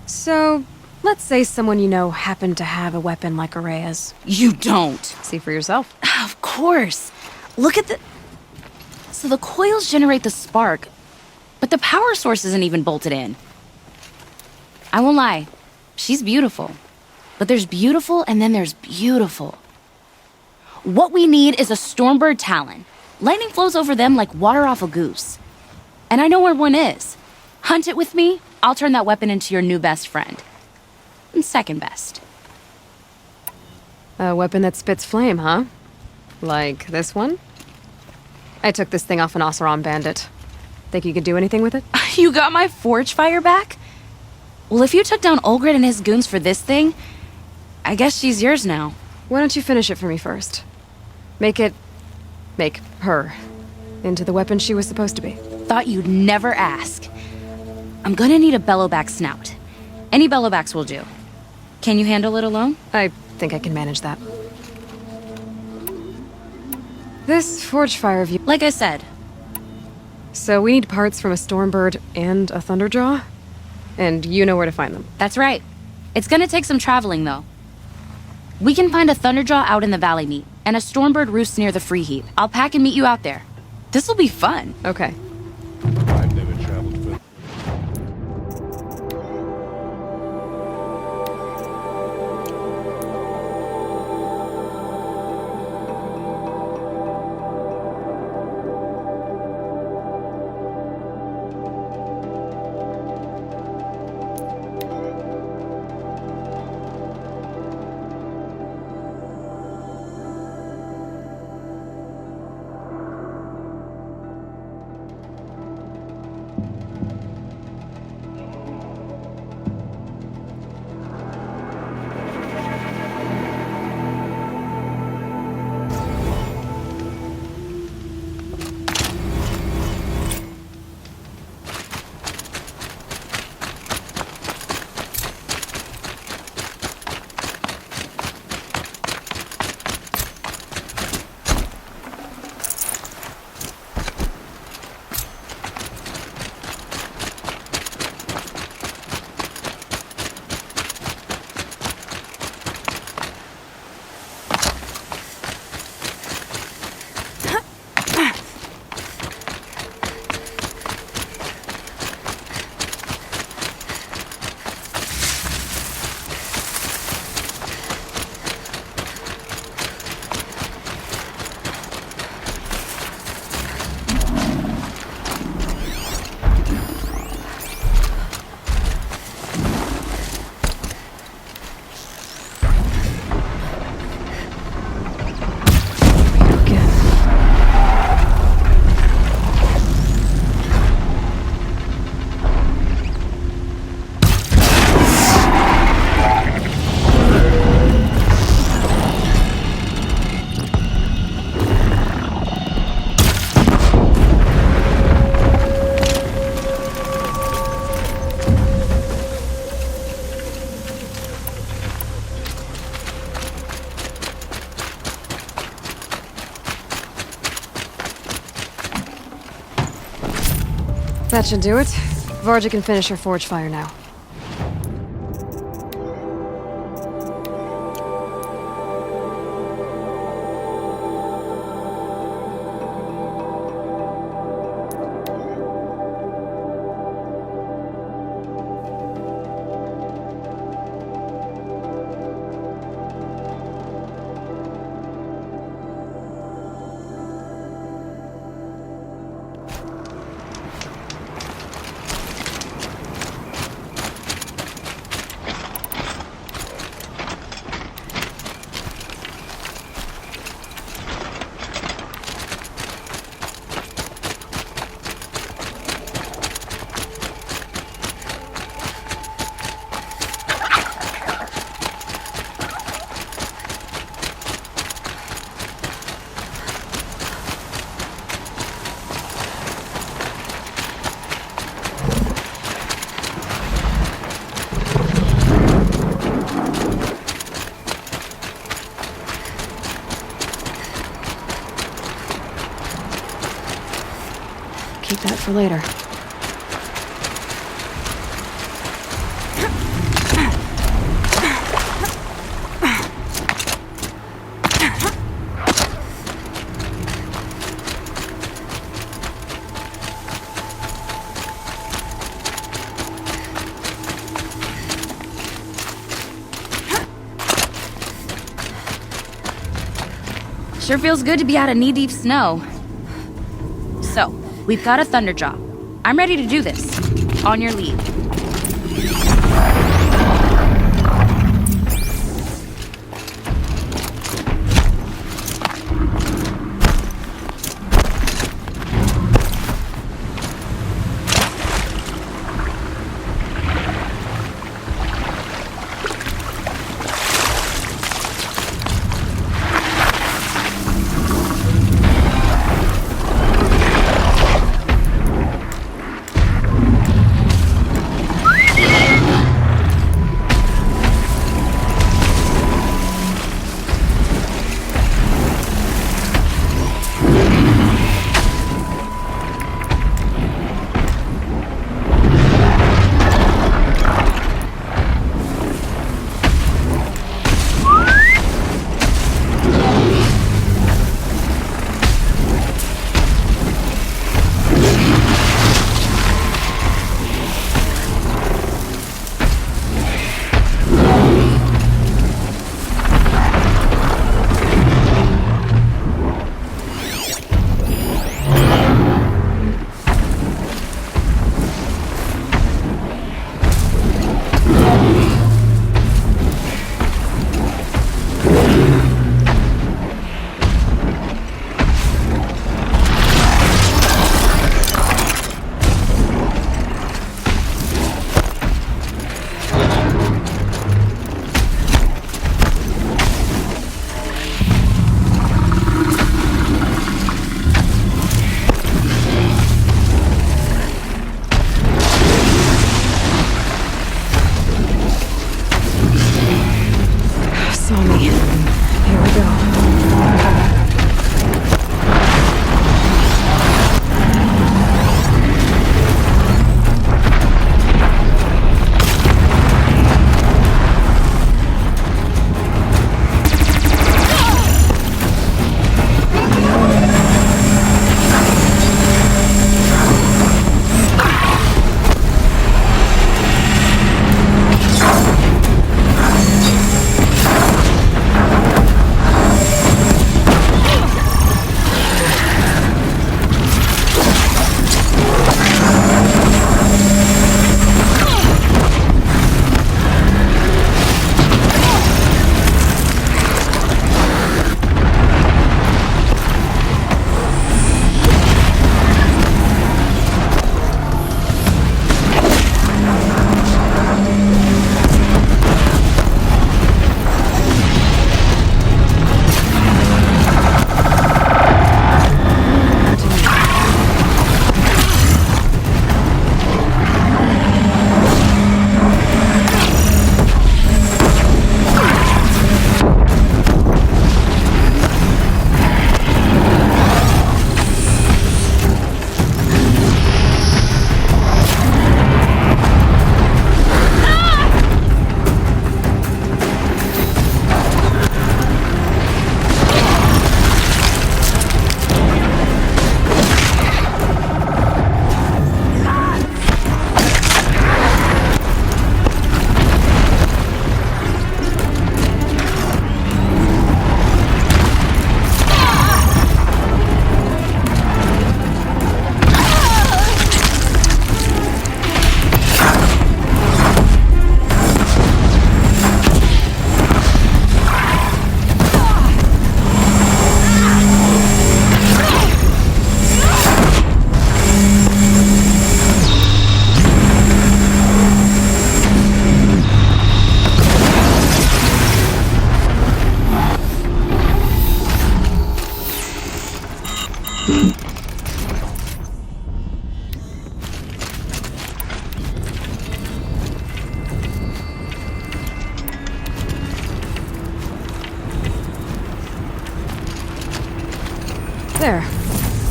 So, let's say someone you know happened to have a weapon like Araya's. You don't. See for yourself. Of course. Look at the... So the coils generate the spark, but the power source isn't even bolted in. I won't lie. She's beautiful. But there's beautiful and then there's beautiful. What we need is a Stormbird Talon. Lightning flows over them like water off a goose. And I know where one is. Hunt it with me, I'll turn that weapon into your new best friend. And second best. A weapon that spits flame, huh? Like this one? I took this thing off an Oseram bandit. Think you could do anything with it? You got my forge fire back? Well, if you took down Olgrid and his goons for this thing, I guess she's yours now. Why don't you finish it for me first? Make her into the weapon she was supposed to be. Thought you'd never ask. I'm gonna need a bellowback snout. Any bellowbacks will do. Can you handle it alone? I think I can manage that. This forge fire of you... Like I said, So we need parts from a Stormbird and a Thunderjaw? And you know where to find them. That's right. It's gonna take some traveling, though. We can find a Thunderjaw out in the Valley Meet, and a Stormbird roost near the Free Heap. I'll pack and meet you out there. This'll be fun. Okay. I've never traveled further. That should do it. Varja can finish her forge fire now. Keep that for later. Sure feels good to be out of knee-deep snow. So, we've got a Thunderjaw. I'm ready to do this. On your lead.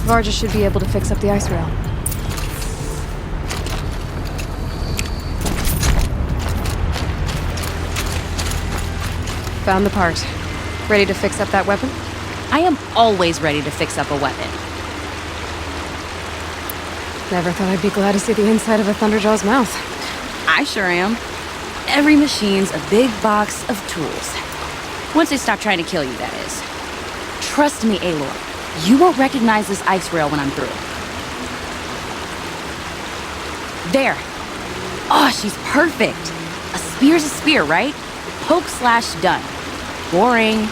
Varja should be able to fix up the ice rail. Found the part. Ready to fix up that weapon? I am always ready to fix up a weapon. Never thought I'd be glad to see the inside of a Thunderjaw's mouth. I sure am. Every machine's a big box of tools. Once they stop trying to kill you, that is. Trust me, Aloy. You won't recognize this ice rail when I'm through. There. Oh, she's perfect. A spear's a spear, right? Poke slash done. Boring.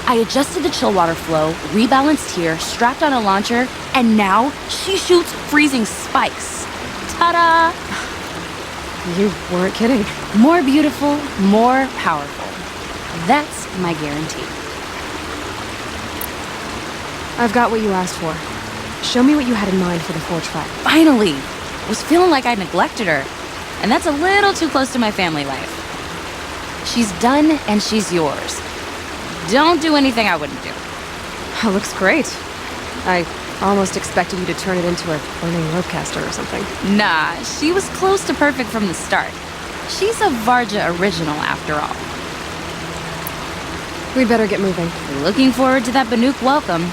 I adjusted the chill water flow, rebalanced here, strapped on a launcher, and now she shoots freezing spikes. Ta-da! You weren't kidding. More beautiful, more powerful. That's my guarantee. I've got what you asked for. Show me what you had in mind for the forge fight. Finally! Was feeling like I neglected her. And that's a little too close to my family life. She's done and she's yours. Don't do anything I wouldn't do. That looks great. I almost expected you to turn it into a burning ropecaster or something. Nah, she was close to perfect from the start. She's a Varja original after all. We'd better get moving. Looking forward to that Banuk welcome.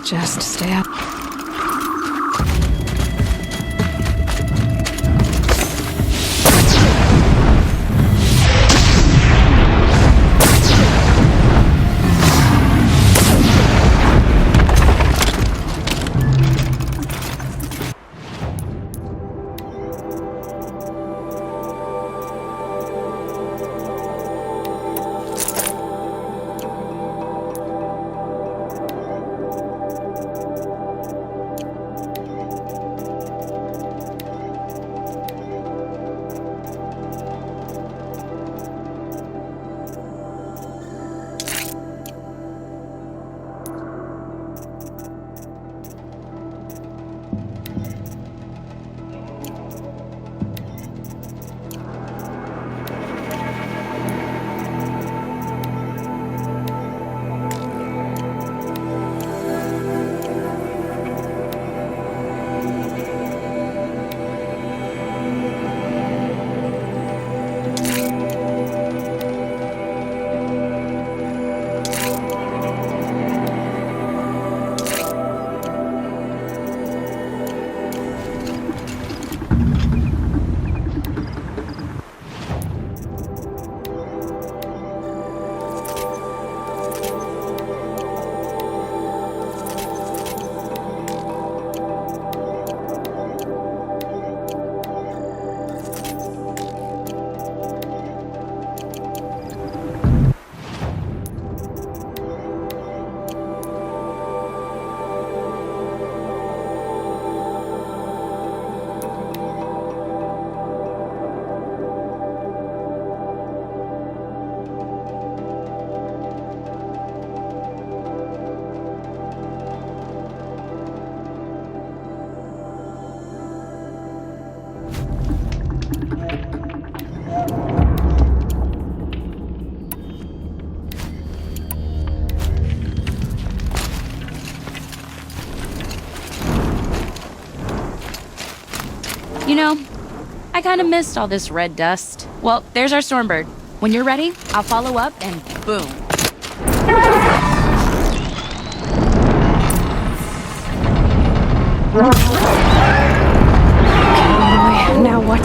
Just stay up. I kind of missed all this red dust. Well, there's our Stormbird. When you're ready, I'll follow up and boom. Okay, now what?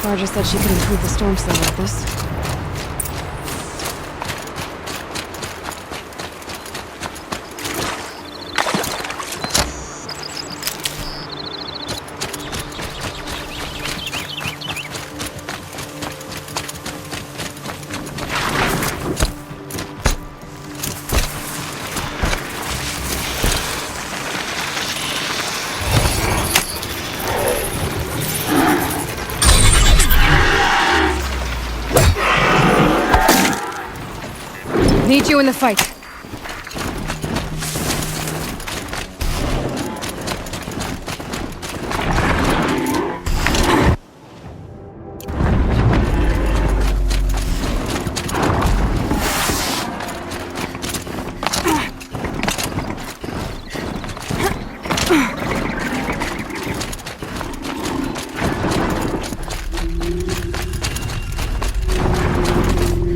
Sarja said she could improve the storm slow like this. Need you in the fight.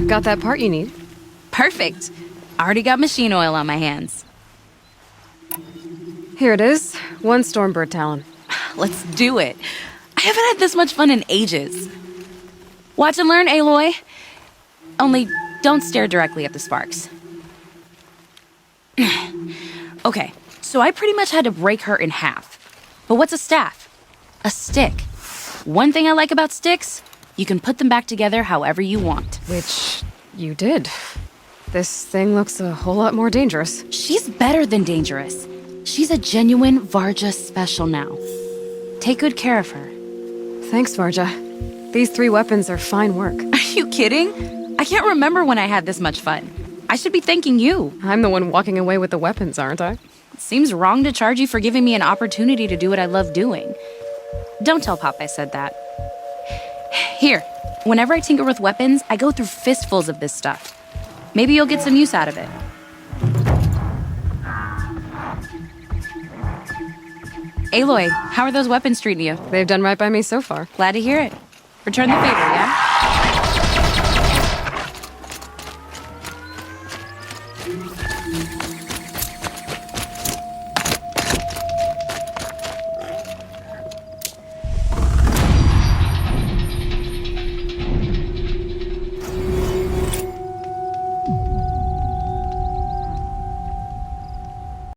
Got that part you need? Perfect. Already got machine oil on my hands. Here it is. 1 Stormbird talon. Let's do it. I haven't had this much fun in ages. Watch and learn, Aloy. Only don't stare directly at the sparks. Okay, so I pretty much had to break her in half. But what's a staff? A stick. One thing I like about sticks, you can put them back together however you want. Which you did. This thing looks a whole lot more dangerous. She's better than dangerous. She's a genuine Varja special now. Take good care of her. Thanks, Varja. These 3 weapons are fine work. Are you kidding? I can't remember when I had this much fun. I should be thanking you. I'm the one walking away with the weapons, aren't I? It seems wrong to charge you for giving me an opportunity to do what I love doing. Don't tell Pop I said that. Here, whenever I tinker with weapons, I go through fistfuls of this stuff. Maybe you'll get some use out of it. Aloy, how are those weapons treating you? They've done right by me so far. Glad to hear it. Return the favor.